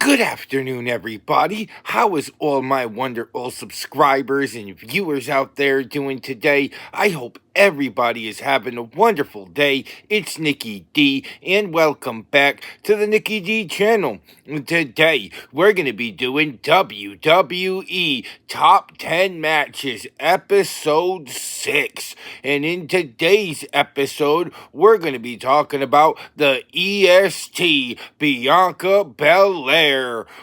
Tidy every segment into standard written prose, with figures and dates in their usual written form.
Good afternoon, everybody. How is all my wonderful subscribers and viewers out there doing today? I hope everybody is having a wonderful day. It's Nikki D, and welcome back to the Nikki D channel. Today, we're going to be doing WWE Top 10 Matches, Episode 6. And in today's episode, we're going to be talking about the EST, Bianca Belair.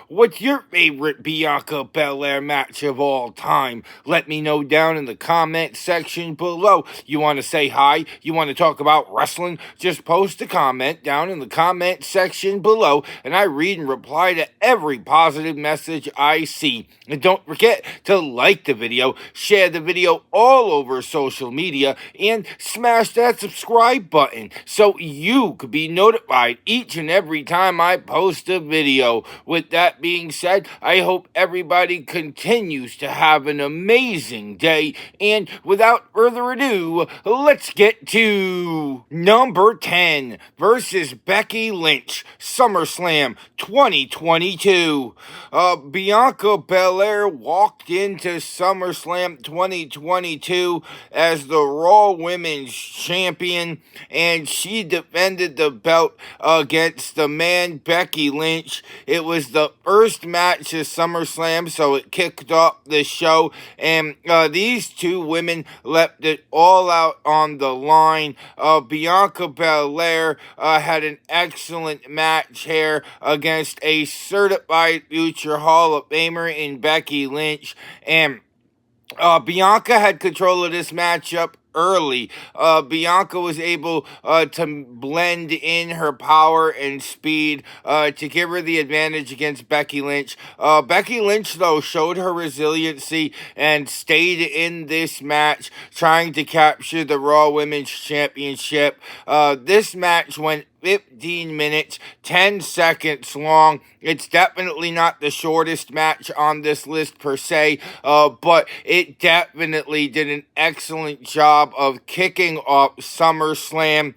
What's your favorite Bianca Belair match of all time? Let me know down in the comment section below. You want to say hi? You want to talk about wrestling? Just post a comment down in the comment section below, and I read and reply to every positive message I see. And don't forget to like the video, share the video all over social media, and smash that subscribe button so you could be notified each and every time I post a video. With that being said, I hope everybody continues to have an amazing day, and without further ado, let's get to number 10 versus Becky Lynch, SummerSlam 2022. Bianca Belair walked into SummerSlam 2022 as the Raw Women's Champion, and she defended the belt against the man Becky Lynch. It was the first match of SummerSlam, so it kicked off the show, and these two women left it all out on the line. Bianca Belair had an excellent match here against a certified future Hall of Famer in Becky Lynch, and Bianca had control of this matchup early. Bianca was able to blend in her power and speed to give her the advantage against Becky Lynch. Becky Lynch, though, showed her resiliency and stayed in this match, trying to capture the Raw Women's Championship. This match went 15 minutes, 10 seconds long. It's definitely not the shortest match on this list per se, but it definitely did an excellent job of kicking off SummerSlam.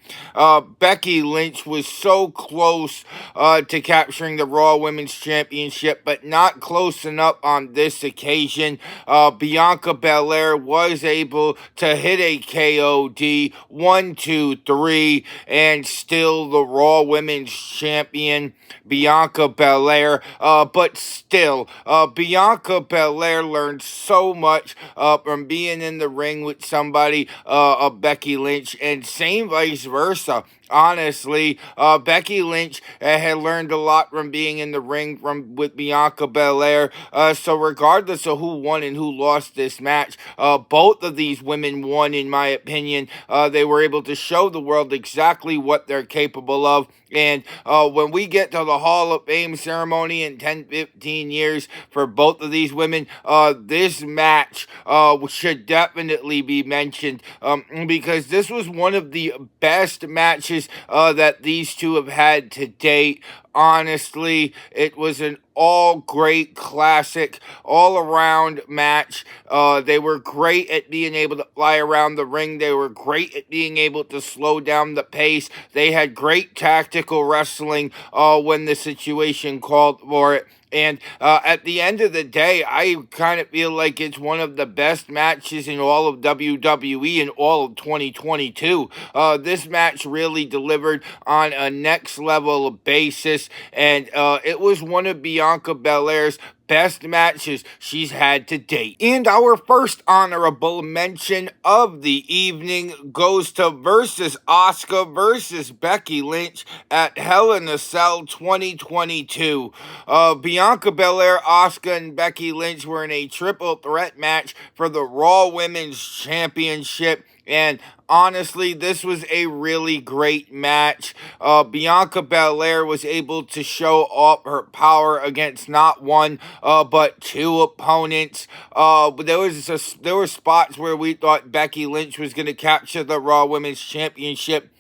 Becky Lynch was so close to capturing the Raw Women's Championship, but not close enough on this occasion. Bianca Belair was able to hit a KOD, 1, 2, 3, and still the Raw Women's Champion, Bianca Belair. But still, Bianca Belair learned so much from being in the ring with somebody of Becky Lynch, and same vice versa. Honestly, Becky Lynch had learned a lot from being in the ring with Bianca Belair. So regardless of who won and who lost this match, both of these women won, in my opinion. They were able to show the world exactly what they're capable of. And when we get to the Hall of Fame ceremony in 10-15 years for both of these women, this match should definitely be mentioned, because this was one of the best matches that these two have had to date. Honestly, it was an all-great classic, all-around match. They were great at being able to fly around the ring. They were great at being able to slow down the pace. They had great tactical wrestling when the situation called for it. And at the end of the day, I kind of feel like it's one of the best matches in all of WWE in all of 2022. This match really delivered on a next level basis, and it was one of Bianca Belair's best matches she's had to date. And our first honorable mention of the evening goes to versus Asuka versus Becky Lynch at Hell in a Cell 2022. Bianca Belair, Asuka, and Becky Lynch were in a triple threat match for the Raw Women's Championship, and honestly, this was a really great match. Bianca Belair was able to show off her power against not one, but two opponents. There were spots where we thought Becky Lynch was going to capture the Raw Women's Championship.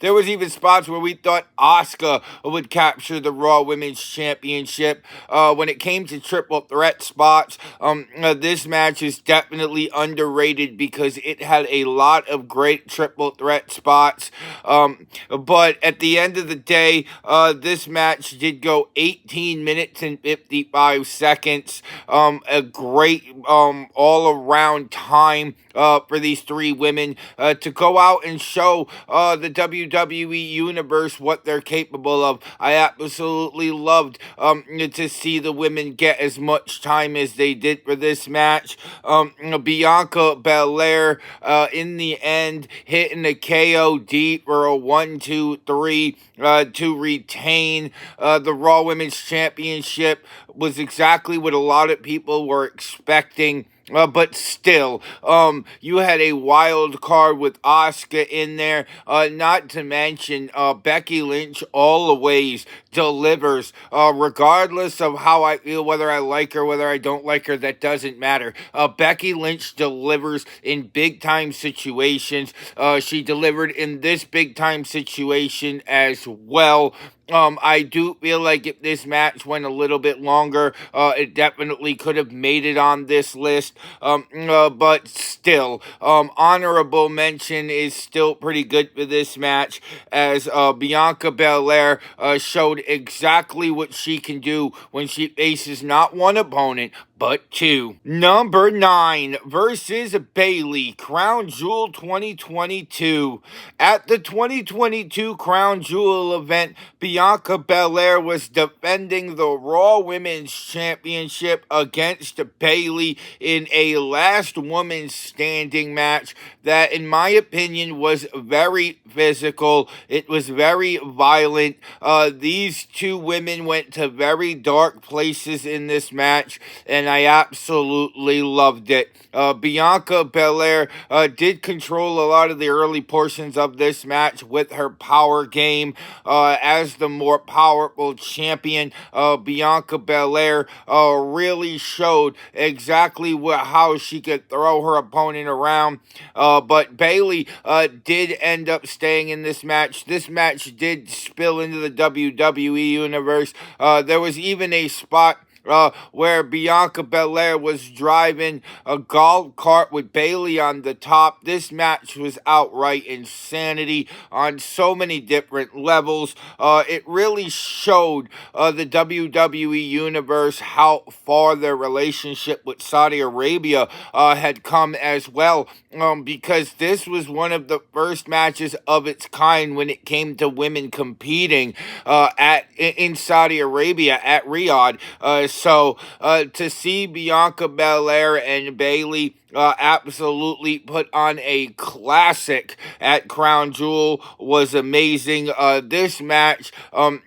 There was even spots where we thought Asuka would capture the Raw Women's Championship. When it came to triple threat spots, this match is definitely underrated because it had a lot of great triple threat spots. But at the end of the day, this match did go 18 minutes and 55 seconds. A great all around time for these three women to go out and show the WWE Universe what they're capable of. I absolutely loved to see the women get as much time as they did for this match. Bianca Belair in the end hitting a KOD for a 1-2-3 to retain the Raw Women's Championship was exactly what a lot of people were expecting. But still, you had a wild card with Asuka in there. Not to mention, Becky Lynch always delivers, regardless of how I feel, whether I like her, whether I don't like her. That doesn't matter. Becky Lynch delivers in big time situations. She delivered in this big time situation as well. I do feel like if this match went a little bit longer, it definitely could have made it on this list. But still, honorable mention is still pretty good for this match, as Bianca Belair showed exactly what she can do when she faces not one opponent, but two. Number 9 versus Bayley, Crown Jewel 2022. At the 2022 Crown Jewel event, Bianca Belair was defending the Raw Women's Championship against Bayley in a last woman standing match that, in my opinion, was very physical. It was very violent. These two women went to very dark places in this match, and I absolutely loved it. Bianca Belair did control a lot of the early portions of this match with her power game. As the more powerful champion, Bianca Belair really showed exactly how she could throw her opponent around. But Bayley did end up staying in this match. This match did spill into the WWE Universe. There was even a spot where Bianca Belair was driving a golf cart with Bayley on the top. This match was outright insanity on so many different levels. It really showed the WWE Universe how far their relationship with Saudi Arabia had come as well, because this was one of the first matches of its kind when it came to women competing in Saudi Arabia at Riyadh. So to see Bianca Belair and Bayley absolutely put on a classic at Crown Jewel was amazing. This match,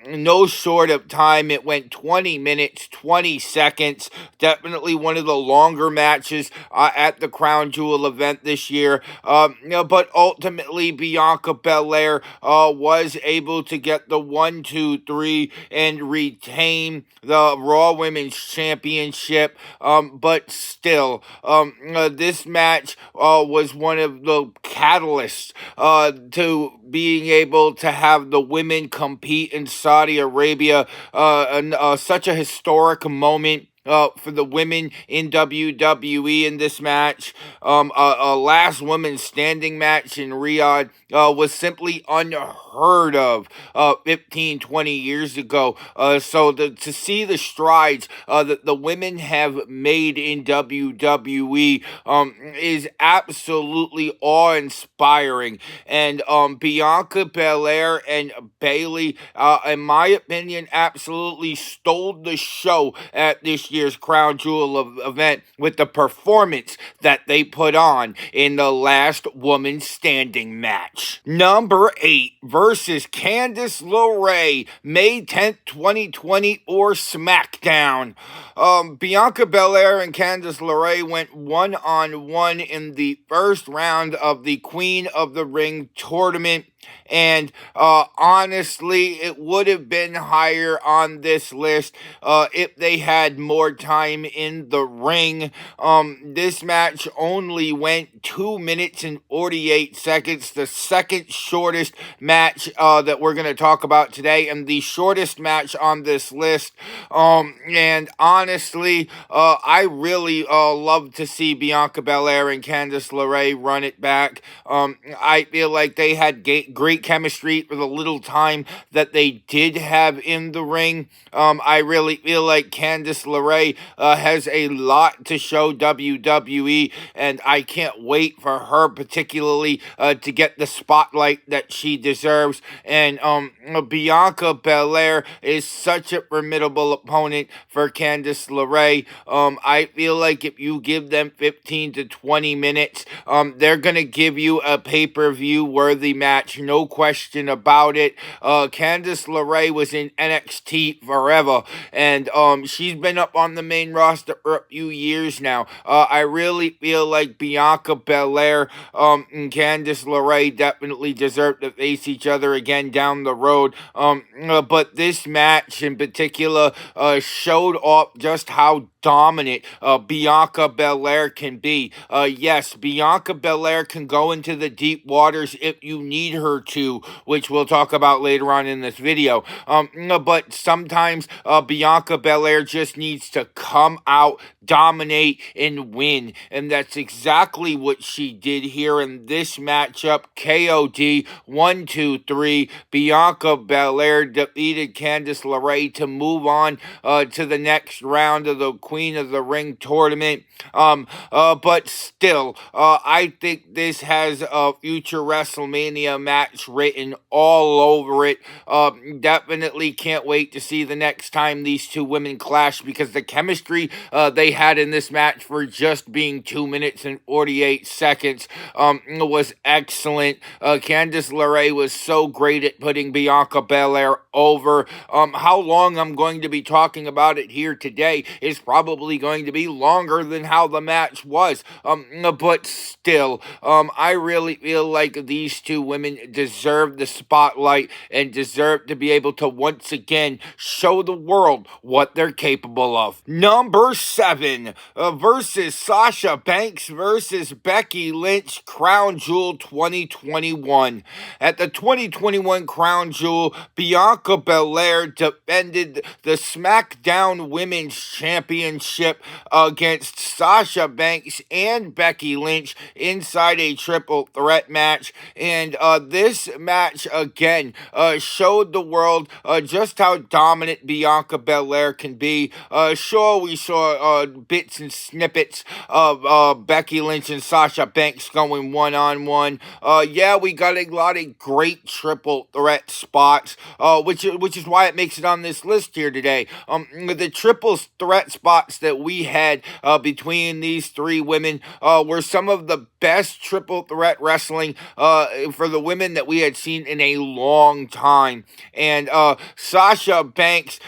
no short of time, it went 20 minutes, 20 seconds. Definitely one of the longer matches at the Crown Jewel event this year. But ultimately, Bianca Belair was able to get the 1-2-3 and retain the Raw Women's Championship. But still, this match was one of the catalysts to being able to have the women compete in Saudi Arabia. Such a historic moment for the women in WWE in this match. A last woman standing match in Riyadh was simply unheard of 15, 20 years ago. So to see the strides that the women have made in WWE is absolutely awe-inspiring. And Bianca Belair and Bayley, in my opinion, absolutely stole the show at this year's Crown Jewel event with the performance that they put on in the last woman standing match. Number 8 versus Candice LeRae, May 10th, 2024 SmackDown. Bianca Belair and Candice LeRae went one-on-one in the first round of the Queen of the Ring tournament. And honestly, it would have been higher on this list if they had more time in the ring. This match only went 2 minutes and 48 seconds, the second shortest match that we're going to talk about today, and the shortest match on this list. And honestly, I really love to see Bianca Belair and Candice LeRae run it back. I feel like they had great chemistry for the little time that they did have in the ring. I really feel like Candice LeRae has a lot to show WWE, and I can't wait for her particularly to get the spotlight that she deserves. And Bianca Belair is such a formidable opponent for Candice LeRae. I feel like if you give them 15 to 20 minutes, they're going to give you a pay-per-view worthy match, no question about it. Candice LeRae was in NXT forever, and she's been up on the main roster for a few years now. I really feel like Bianca Belair and Candice LeRae definitely deserve to face each other again down the road. But this match in particular showed off just how dominant Bianca Belair can be. Yes, Bianca Belair can go into the deep waters if you need her to, which we'll talk about later on in this video. But sometimes Bianca Belair just needs to come out, dominate, and win. And that's exactly what she did here in this matchup. KOD 1, 2, 3. Bianca Belair defeated Candice LeRae to move on to the next round of the Queen of the Ring tournament. But still, I think this has a future WrestleMania match written all over it. Definitely can't wait to see the next time these two women clash, because the chemistry they had in this match for just being 2 minutes and 48 seconds was excellent. Candice LeRae was so great at putting Bianca Belair over. How long I'm going to be talking about it here today is probably going to be longer than how the match was. But still, I really feel like these two women deserve the spotlight and deserve to be able to once again show the world what they're capable of. Number 7 versus Sasha Banks versus Becky Lynch, Crown Jewel 2021. At the 2021 Crown Jewel, Bianca Belair defended the SmackDown Women's Championship against Sasha Banks and Becky Lynch inside a triple threat match. And this match again showed the world just how dominant Bianca Belair can be. Sure, we saw bits and snippets of Becky Lynch and Sasha Banks going one-on-one. Yeah, we got a lot of great triple threat spots, which is why it makes it on this list here today. The triple threat spots that we had between these three women were some of the best triple threat wrestling for the women that we had seen in a long time. And Sasha Banks,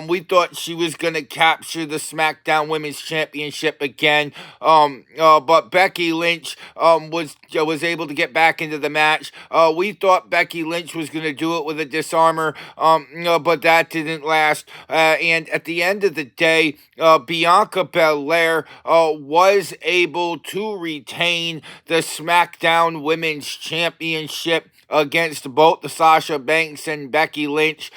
we thought she was going to capture the SmackDown Women's Championship again, but Becky Lynch was able to get back into the match. We thought Becky Lynch was going to do it with a disarmer, but that didn't last. And at the end of the day, Bianca Belair was able to retain the SmackDown Women's Championship against both the Sasha Banks and Becky Lynch.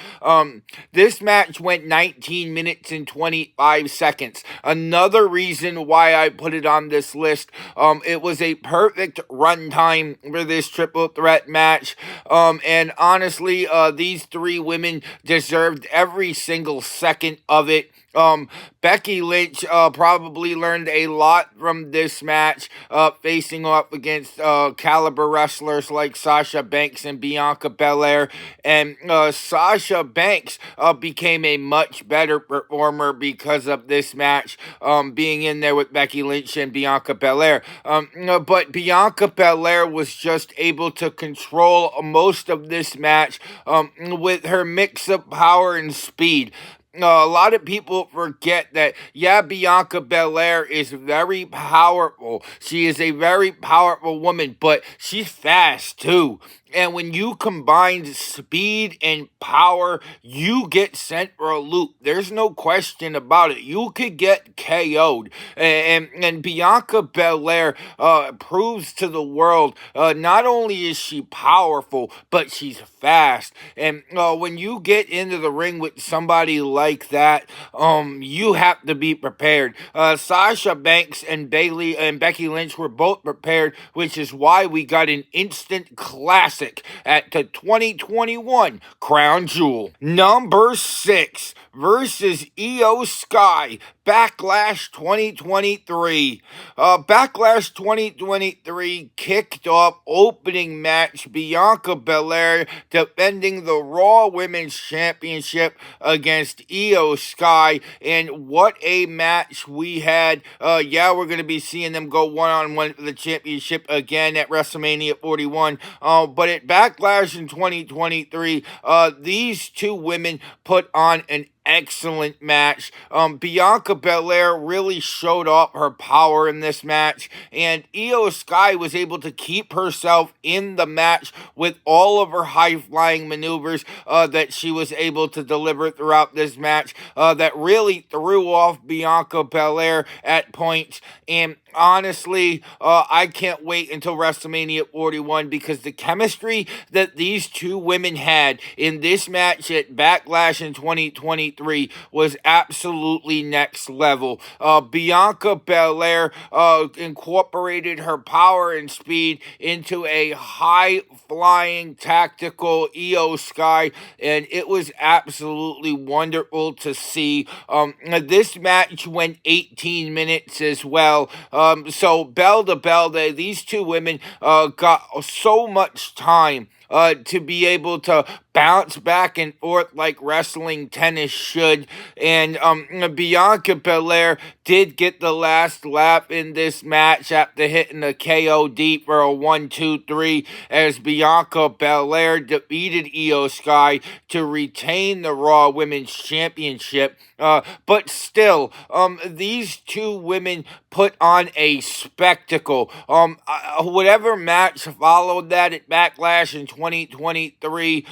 This match went 19 minutes and 25 seconds. Another reason why I put it on this list, it was a perfect runtime for this triple threat match. And honestly, these three women deserved every single second of it. Becky Lynch probably learned a lot from this match, facing off against caliber wrestlers like Sasha Banks and Bianca Belair. And Sasha Banks became a much better performer because of this match, being in there with Becky Lynch and Bianca Belair. But Bianca Belair was just able to control most of this match with her mix of power and speed. A lot of people forget that, yeah, Bianca Belair is very powerful. She is a very powerful woman, but she's fast too. And when you combine speed and power, you get sent for a loop. There's no question about it. You could get KO'd. And Bianca Belair proves to the world not only is she powerful, but she's fast. And when you get into the ring with somebody like that, you have to be prepared. Sasha Banks and Bayley and Becky Lynch were both prepared, which is why we got an instant classic at the 2021 Crown Jewel. Number 6 versus Io Sky. Backlash 2023. Backlash 2023 kicked off opening match. Bianca Belair defending the Raw Women's Championship against Io Sky. And what a match we had. Yeah, we're going to be seeing them go one-on-one for the championship again at WrestleMania 41. But at Backlash in 2023, these two women put on an excellent match. Bianca Belair really showed off her power in this match, and Io Sky was able to keep herself in the match with all of her high-flying maneuvers that she was able to deliver throughout this match that really threw off Bianca Belair at points. And honestly, I can't wait until WrestleMania 41 because the chemistry that these two women had in this match at Backlash in 2023 was absolutely next level. Bianca Belair incorporated her power and speed into a high-flying tactical Io Sky, and it was absolutely wonderful to see. This match went 18 minutes as well. So bell to bell, these two women got so much time to be able to bounce back and forth like wrestling tennis should. And Bianca Belair did get the last lap in this match after hitting a KOD for a 1-2-3 as Bianca Belair defeated Io Sky to retain the Raw Women's Championship. But still, these two women put on a spectacle. Whatever match followed that at Backlash in 2023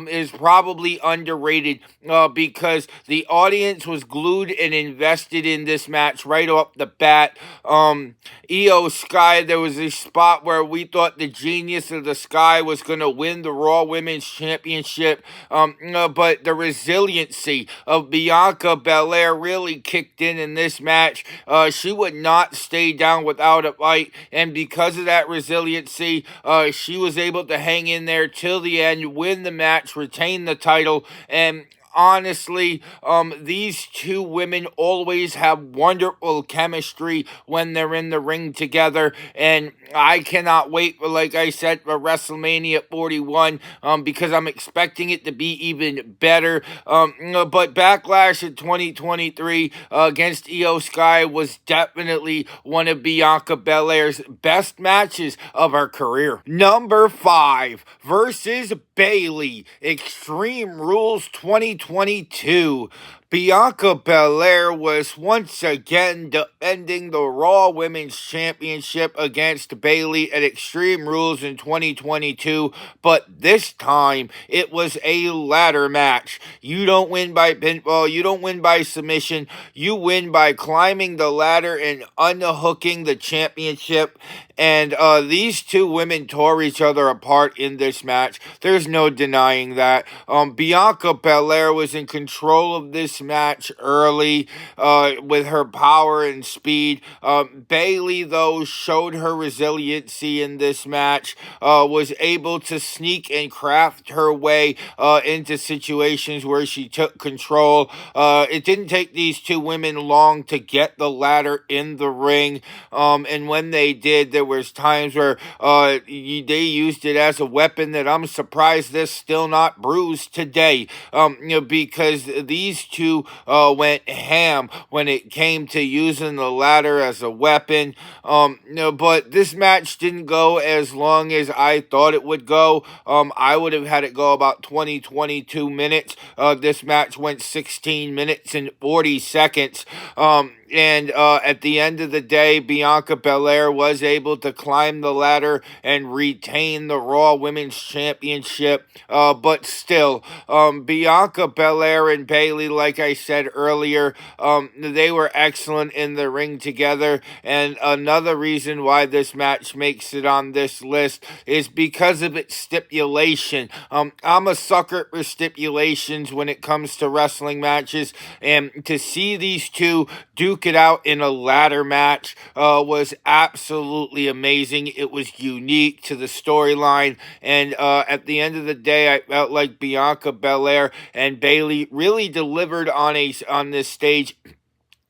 is probably underrated because the audience was glued and invested in this match right off the bat. Io Sky, there was a spot where we thought the Genius of the Sky was going to win the Raw Women's Championship, but the resiliency of Bianca Belair really kicked in this match. She would not stay down without a fight, and because of that resiliency, she was able to hang in there till the end, win the match, retain the title. And honestly, these two women always have wonderful chemistry when they're in the ring together, and I cannot wait for, like I said, for WrestleMania 41 because I'm expecting it to be even better. But Backlash in 2023 against Io Sky was definitely one of Bianca Belair's best matches of her career. Number 5 versus Bayley, Extreme Rules 2022. Bianca Belair was once again defending the Raw Women's Championship against Bayley at Extreme Rules in 2022, but this time it was a ladder match. You don't win by pinfall, you don't win by submission, you win by climbing the ladder and unhooking the championship. And these two women tore each other apart in this match. There's no denying that. Bianca Belair was in control of this match early with her power and speed. Bayley, though, showed her resiliency in this match, was able to sneak and craft her way into situations where she took control. It didn't take these two women long to get the ladder in the ring, and when they did, there was times where they used it as a weapon that I'm surprised they're still not bruised today, because these two two went ham when it came to using the ladder as a weapon. No, but this match didn't go as long as I thought it would go. I would have had it go about 22 minutes. This match went 16 minutes and 40 seconds. And at the end of the day, Bianca Belair was able to climb the ladder and retain the Raw Women's Championship. But still, Bianca Belair and Bayley, like I said earlier, they were excellent in the ring together. And another reason why this match makes it on this list is because of its stipulation. I'm a sucker for stipulations when it comes to wrestling matches, and to see these two duke it out in a ladder match was absolutely amazing. It was unique to the storyline, and at the end of the day, I felt like Bianca Belair and Bayley really delivered on this stage.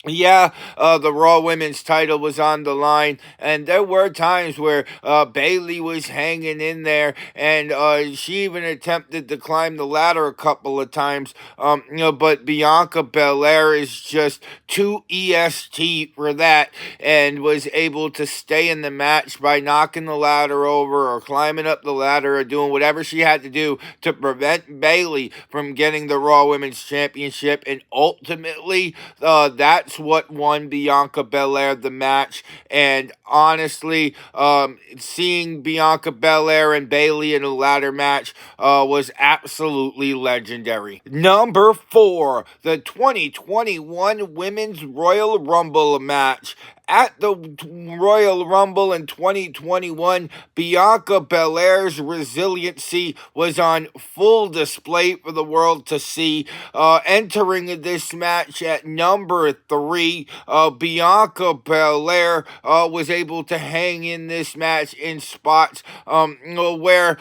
Yeah, the Raw Women's title was on the line, and there were times where Bayley was hanging in there, and she even attempted to climb the ladder a couple of times. But Bianca Belair is just too EST for that, and was able to stay in the match by knocking the ladder over or climbing up the ladder or doing whatever she had to do to prevent Bayley from getting the Raw Women's Championship, and ultimately, that's what won Bianca Belair the match. And honestly, seeing Bianca Belair and Bayley in a ladder match was absolutely legendary. Number 4, the 2021 Women's Royal Rumble match. At the Royal Rumble in 2021, Bianca Belair's resiliency was on full display for the world to see. Entering this match at number 3, Bianca Belair was able to hang in this match in spots where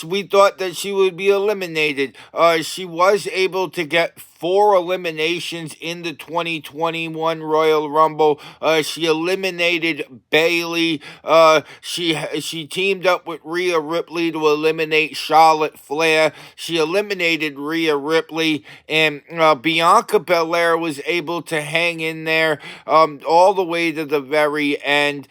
we thought that she would be eliminated. She was able to get 4 eliminations in the 2021 Royal Rumble. She eliminated Bayley. She teamed up with Rhea Ripley to eliminate Charlotte Flair. She eliminated Rhea Ripley, and Bianca Belair was able to hang in there all the way to the very end.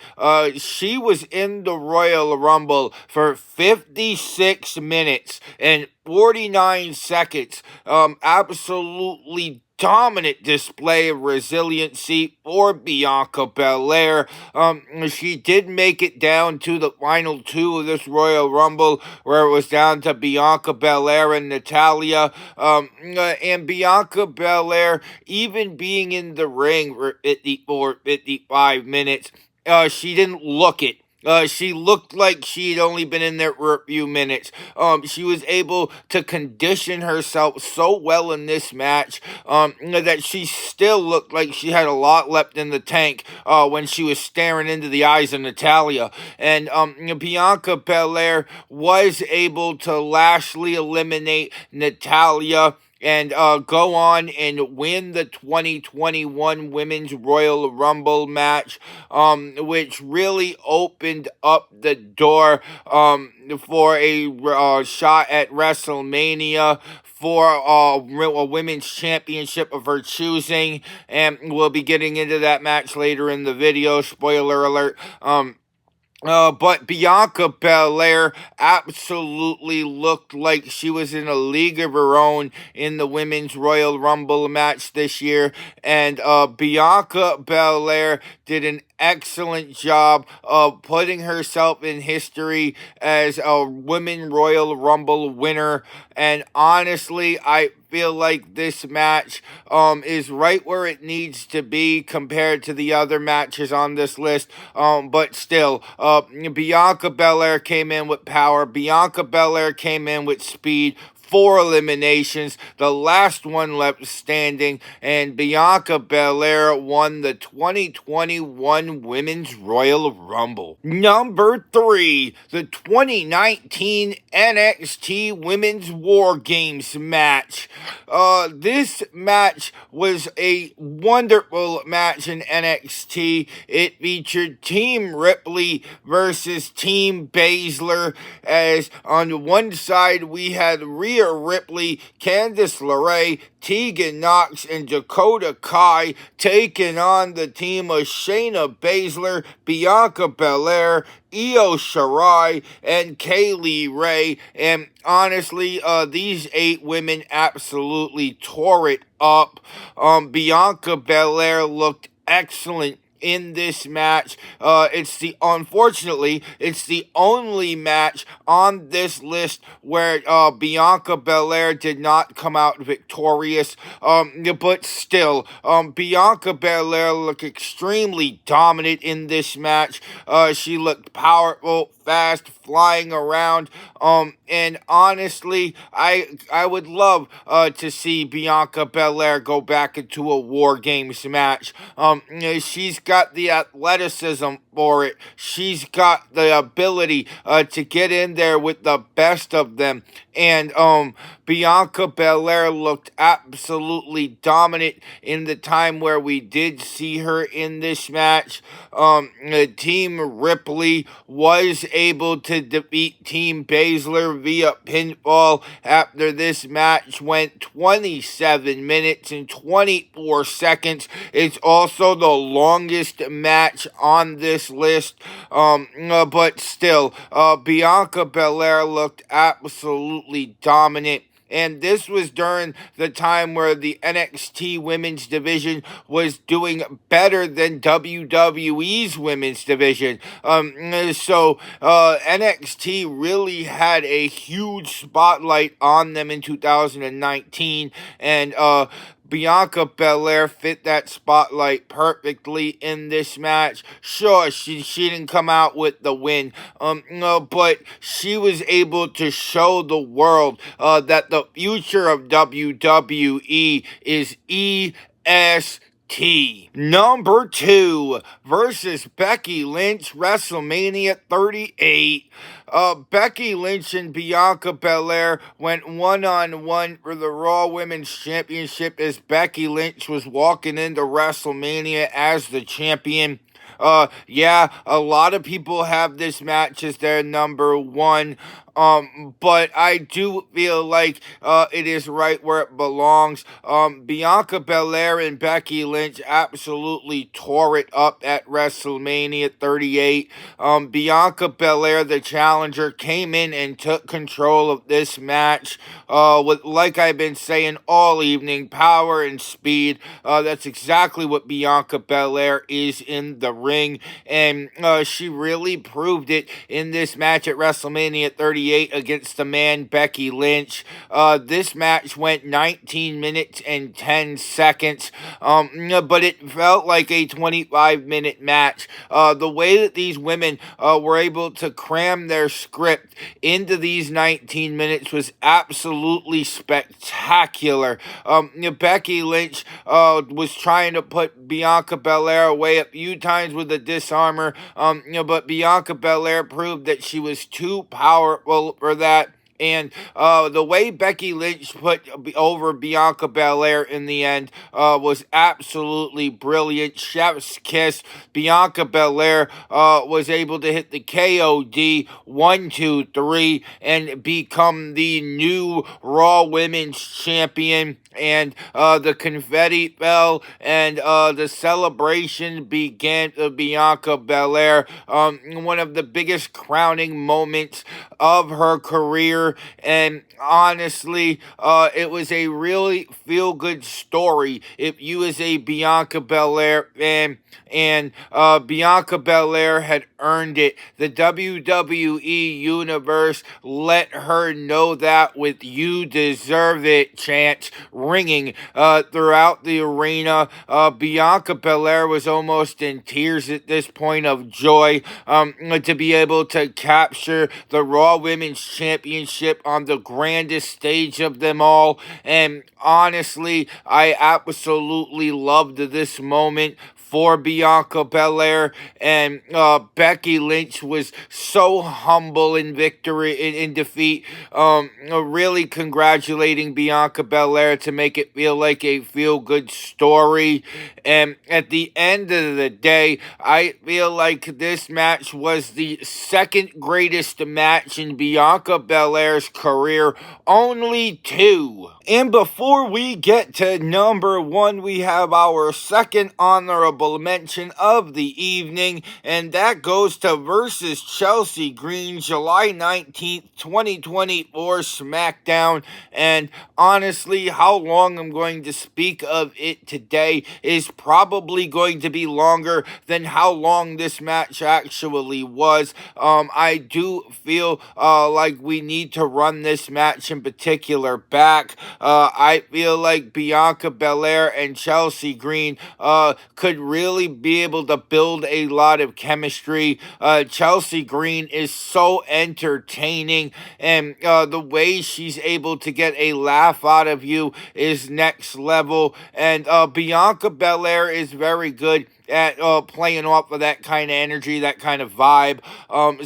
She was in the Royal Rumble for 56 minutes and 49 seconds. Absolutely dominant display of resiliency for Bianca Belair. She did make it down to the final 2 of this Royal Rumble, where it was down to Bianca Belair and Natalya. And Bianca Belair, even being in the ring for 55 minutes, she didn't look it. She looked like she had only been in there for a few minutes. She was able to condition herself so well in this match that she still looked like she had a lot left in the tank when she was staring into the eyes of Natalya. And Bianca Belair was able to lastly eliminate Natalya and go on and win the 2021 Women's Royal Rumble match, which really opened up the door for a shot at WrestleMania for a women's championship of her choosing, and we'll be getting into that match later in the video. Spoiler alert. But Bianca Belair absolutely looked like she was in a league of her own in the Women's Royal Rumble match this year. And Bianca Belair did an excellent job of putting herself in history as a Women Royal Rumble winner. And honestly, I feel like this match is right where it needs to be compared to the other matches on this list. But still, Bianca Belair came in with power. Bianca Belair came in with speed. 4 eliminations, the last one left standing, and Bianca Belair won the 2021 Women's Royal Rumble. Number 3, the 2019 NXT Women's War Games match. This match was a wonderful match in NXT. It featured Team Ripley versus Team Baszler, as on one side we had Rhea Rhea Ripley, Candice LeRae, Tegan Knox, and Dakota Kai taking on the team of Shayna Baszler, Bianca Belair, Io Shirai, and Kaylee Ray. And honestly, these 8 women absolutely tore it up. Bianca Belair looked excellent in this match. Unfortunately, it's the only match on this list where Bianca Belair did not come out victorious. But still, Bianca Belair looked extremely dominant in this match. She looked powerful, fast, flying around. And honestly, I would love to see Bianca Belair go back into a War Games match. She's got the athleticism for it. She's got the ability to get in there with the best of them. And Bianca Belair looked absolutely dominant in the time where we did see her in this match. Team Ripley was able to defeat Team Baszler via pinfall after this match went 27 minutes and 24 seconds. It's also the longest match on this list. But still, Bianca Belair looked absolutely dominant. And this was during the time where the NXT women's division was doing better than WWE's women's division. So NXT really had a huge spotlight on them in 2019. And Bianca Belair fit that spotlight perfectly in this match. Sure, she didn't come out with the win, but she was able to show the world that the future of WWE is EST. Number 2 versus Becky Lynch, WrestleMania 38. Becky Lynch and Bianca Belair went one-on-one for the Raw Women's Championship as Becky Lynch was walking into WrestleMania as the champion. Yeah, a lot of people have this match as their number 1. But I do feel like it is right where it belongs. Bianca Belair and Becky Lynch absolutely tore it up at WrestleMania 38. Bianca Belair, the challenger, came in and took control of this match with, like I've been saying all evening, power and speed. That's exactly what Bianca Belair is in the ring, and she really proved it in this match at WrestleMania 38 against the man Becky Lynch. This match went 19 minutes and 10 seconds, but it felt like a 25-minute match. The way that these women were able to cram their script into these 19 minutes was absolutely spectacular. Becky Lynch was trying to put Bianca Belair away a few times with a disarmer, but Bianca Belair proved that she was too powerful for that. And the way Becky Lynch put over Bianca Belair in the end was absolutely brilliant. Chef's kiss. Bianca Belair was able to hit the KOD 1, 2, 3 and become the new Raw Women's Champion. And the confetti fell, and the celebration began to Bianca Belair. One of the biggest crowning moments of her career, and honestly, it was a really feel-good story if you as a Bianca Belair fan, and Bianca Belair had earned it. The WWE Universe let her know that with "You Deserve It" chants ringing throughout the arena. Bianca Belair was almost in tears at this point of joy to be able to capture the Raw Women's Championship on the grandest stage of them all. And honestly, I absolutely loved this moment for Bianca Belair, and Becky Lynch was so humble in victory, in defeat. Really congratulating Bianca Belair to make it feel like a feel-good story. And at the end of the day, I feel like this match was the second greatest match in Bianca Belair's career, only two. And before we get to number one, we have our second honorable mention of the evening, and that goes to versus Chelsea Green, July 19th, 2024 SmackDown. And honestly, how long I'm going to speak of it today is probably going to be longer than how long this match actually was. I do feel like we need to run this match in particular back. I feel like Bianca Belair and Chelsea Green could really be able to build a lot of chemistry. Chelsea Green is so entertaining, and the way she's able to get a laugh out of you is next level. And Bianca Belair is very good at playing off of that kind of energy, that kind of vibe.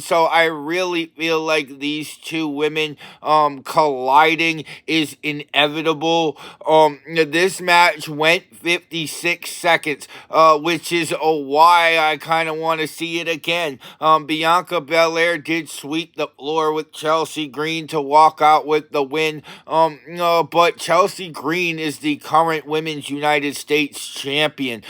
So I really feel like these two women colliding is inevitable. This match went 56 seconds, which is why I kind of want to see it again. Bianca Belair did sweep the floor with Chelsea Green to walk out with the win. But Chelsea Green is the current Women's United States champion.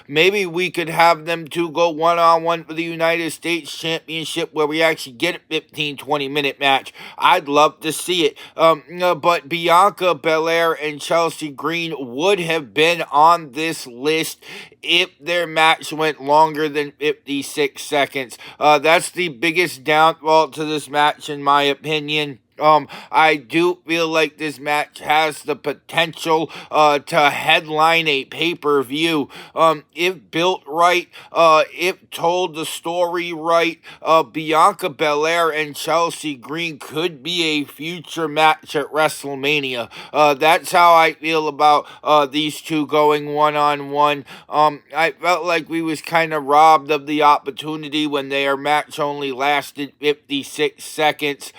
Maybe we could have them two go one-on-one for the United States Championship, where we actually get a 15-20 minute match. I'd love to see it. But Bianca Belair and Chelsea Green would have been on this list if their match went longer than 56 seconds. That's the biggest downfall to this match, in my opinion. I do feel like this match has the potential to headline a pay-per-view. If built right, if told the story right, Bianca Belair and Chelsea Green could be a future match at WrestleMania. That's how I feel about these two going one-on-one. I felt like we was kind of robbed of the opportunity when their match only lasted 56 seconds.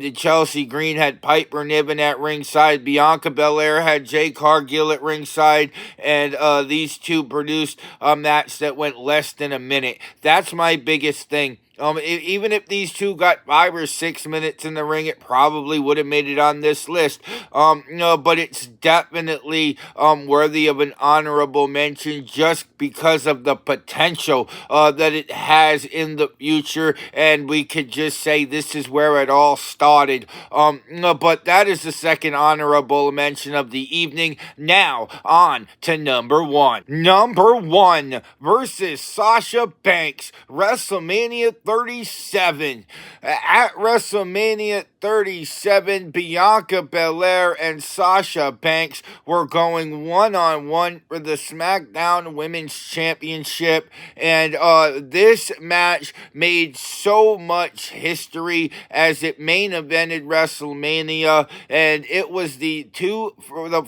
Chelsea Green had Piper Niven at ringside. Bianca Belair had Jade Cargill at ringside. And these two produced a match that went less than a minute. That's my biggest thing. Even if these two got 5 or 6 minutes in the ring, it probably would have made it on this list. But it's definitely worthy of an honorable mention just because of the potential that it has in the future, and we could just say this is where it all started. But that is the second honorable mention of the evening. Now, on to number one. Number one versus Sasha Banks, WrestleMania 37. At WrestleMania 37, Bianca Belair and Sasha Banks were going one-on-one for the SmackDown Women's Championship, and this match made so much history as it main evented WrestleMania, and it was the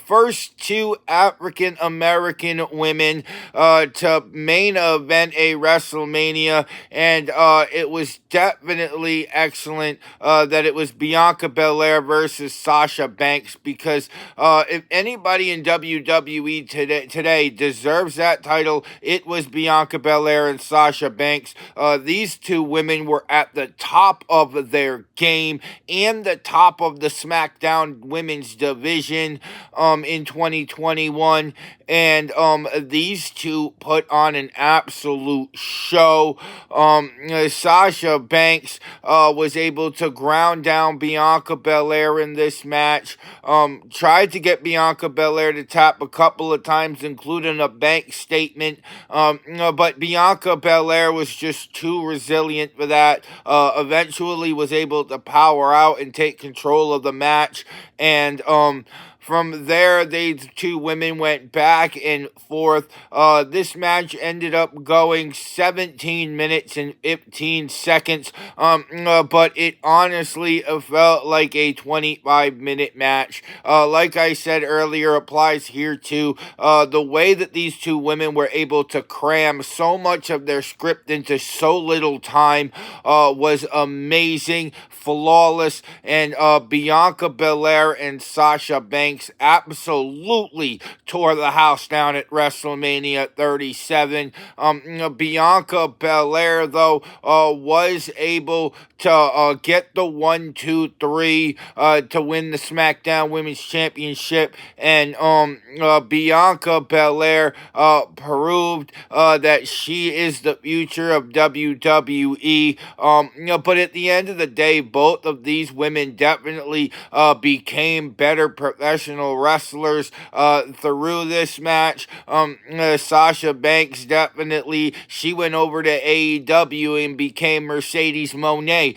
first two African American women to main event a WrestleMania, and it was definitely excellent that it was Bianca Belair versus Sasha Banks, because if anybody in WWE today deserves that title, it was Bianca Belair and Sasha Banks. These two women were at the top of their game and the top of the SmackDown Women's Division in 2021, and these two put on an absolute show. Sasha Banks was able to ground down Bianca Belair in this match. Tried to get Bianca Belair to tap a couple of times, including a bank statement. But Bianca Belair was just too resilient for that. Eventually was able to power out and take control of the match. And From there, these two women went back and forth. This match ended up going 17 minutes and 15 seconds. But it honestly felt like a 25-minute match. Like I said earlier, applies here too. The way that these two women were able to cram so much of their script into so little time was amazing, flawless, and Bianca Belair and Sasha Banks absolutely tore the house down at WrestleMania 37. Bianca Belair, though, was able to get the 1-2-3 to win the SmackDown Women's Championship, and Bianca Belair proved that she is the future of WWE. But at the end of the day, both of these women definitely became better professional wrestlers through this match. Sasha Banks definitely, she went over to AEW and became Mercedes Moné,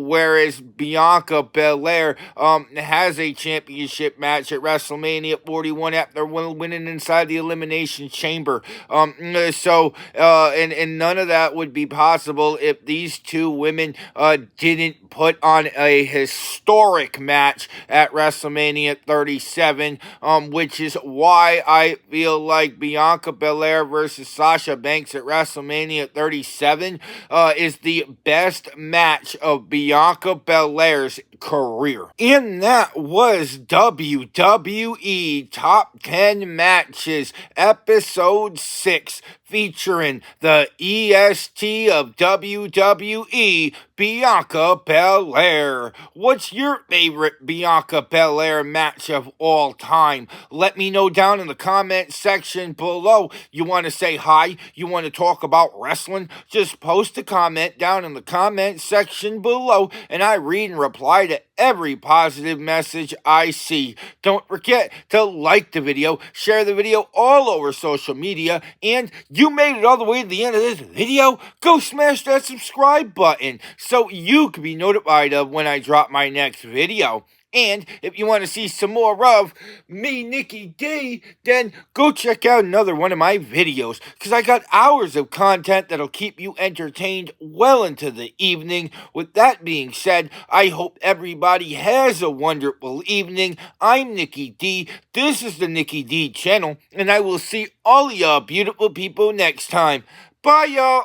whereas Bianca Belair has a championship match at WrestleMania 41 after winning inside the Elimination Chamber. And none of that would be possible if these two women didn't put on a historic match at WrestleMania 37, which is why I feel like Bianca Belair versus Sasha Banks at WrestleMania 37 is the best match of Bianca Belair's career. And that was WWE Top 10 Matches, Episode 6, featuring the EST of WWE, Bianca Belair. What's your favorite Bianca Belair match of all time? Let me know down in the comment section below. You want to say hi? You want to talk about wrestling? Just post a comment down in the comment section below, and I read and reply to every positive message I see. Don't forget to like the video, share the video all over social media, and you made it all the way to the end of this video, go smash that subscribe button so you can be notified of when I drop my next video. And if you want to see some more of me, Nikki D, then go check out another one of my videos, because I got hours of content that'll keep you entertained well into the evening. With that being said, I hope everybody has a wonderful evening. I'm Nikki D. This is the Nikki D channel, and I will see all y'all beautiful people next time. Bye, y'all.